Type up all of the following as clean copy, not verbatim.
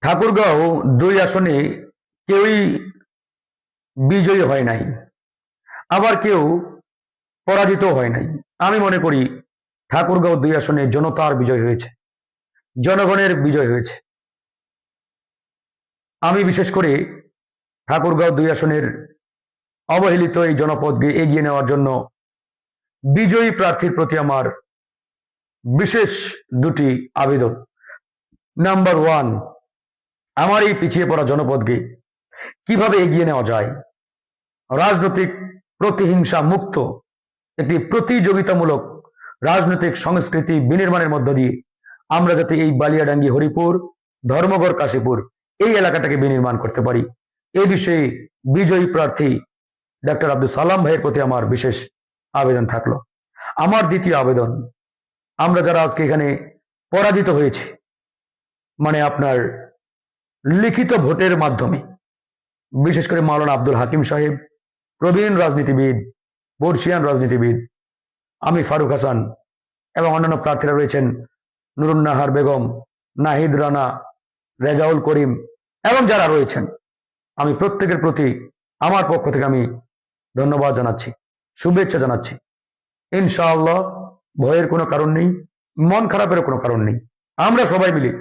ঠাকুরগাঁও 2 আসনে কেউই বিজয়ী হয় নাই, আবার কেউ পরাজিত হয় নাই। আমি মনে করি ঠাকুরগাঁও 2 আসনে জনতার বিজয় হয়েছে, জনগণের বিজয় হয়েছে। আমি বিশেষ করে ঠাকুরগাঁও 2 আসনের অবহেলিত এই জনপদকে এগিয়ে নেওয়ার জন্য বিজয়ী প্রার্থীর প্রতি আমার বিশেষ দুটি আবেদন। নাম্বার 1, আমার এই পিছিয়ে পড়া জনপদকে কিভাবে এগিয়ে নেওয়া যায়, রাজনৈতিক প্রতিহিংসা মুক্ত একটি প্রতিযোগিতামূলক রাজনৈতিক সংস্কৃতি বিনির্মাণের মধ্য দিয়ে আমরা যাতে এই বালিয়াডাঙ্গি, হরিপুর, ধর্মগড়, কাশীপুর এই এলাকাটাকে বিনির্মাণ করতে পারি, এই বিষয়ে বিজয়ী প্রার্থী ডক্টর আব্দুল সালাম ভাইয়ের প্রতি আমার বিশেষ আবেদন থাকলো। আমার দ্বিতীয় আবেদন, আমরা যারা আজকে এখানে পরাজিত হয়েছি, মানে আপনার লিখিত ভোটের মাধ্যমে, বিশেষ করে মাওলানা আব্দুল হাকিম সাহেব, প্রবীণ রাজনীতিবিদ, বর্ষিয়ান রাজনীতিবিদ, আমি ফারুক হাসান এবং অন্যান্য প্রার্থীরা রয়েছেন, নুরুন্নাহার বেগম, নাহিদ রানা, রেজাউল করিম এবং যারা রয়েছেন, আমি প্রত্যেকের প্রতি আমার পক্ষ থেকে আমি ধন্যবাদ জানাচ্ছি, শুভেচ্ছা জানাচ্ছি। ইনশাআল্লাহ ভয়ের কোনো কারণ নেই, মন খারাপেরও কোনো কারণ নেই। আমরা সবাই মিলে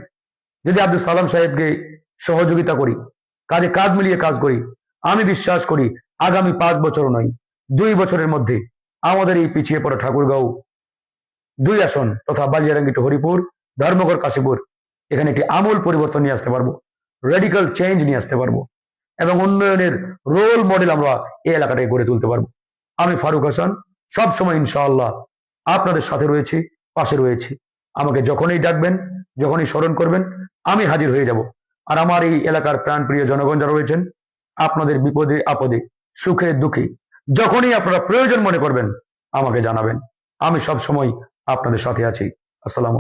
যদি আব্দুল সালাম সাহেবকে সহযোগিতা করি, কাজে কাজ মিলিয়ে কাজ করি, আমি বিশ্বাস করি আগামী 5 বছর নয়, 2 বছরের মধ্যে আমাদের এই পিছিয়ে পড়া ঠাকুরগাঁও 2 আসন তথা বালিয়াডাঙ্গি টু হরিপুর, ধর্মগড়, কাশীপুর এখানে একটি আমূল পরিবর্তন নিয়ে আসতে পারবো, রেডিক্যাল চেঞ্জ নিয়ে আসতে পারবো এবং উন্নয়নের রোল মডেল আমরা এই এলাকাটাকে গড়ে তুলতে পারবো। আমি ফারুক হাসান সবসময় ইনশাআল্লাহ আপনাদের সাথে রয়েছি, পাশে রয়েছি। আমাকে যখনই ডাকবেন, যখনই স্মরণ করবেন, আমি হাজির হয়ে যাব। আর আমার এই এলাকার প্রাণপ্রিয় জনগণ যারা রয়েছেন, আপনাদের বিপদে আপদে, সুখে দুঃখে যখনই আপনারা প্রয়োজন মনে করবেন আমাকে জানাবেন, আমি সব সময় আপনাদের সাথে আছি। আসসালাম।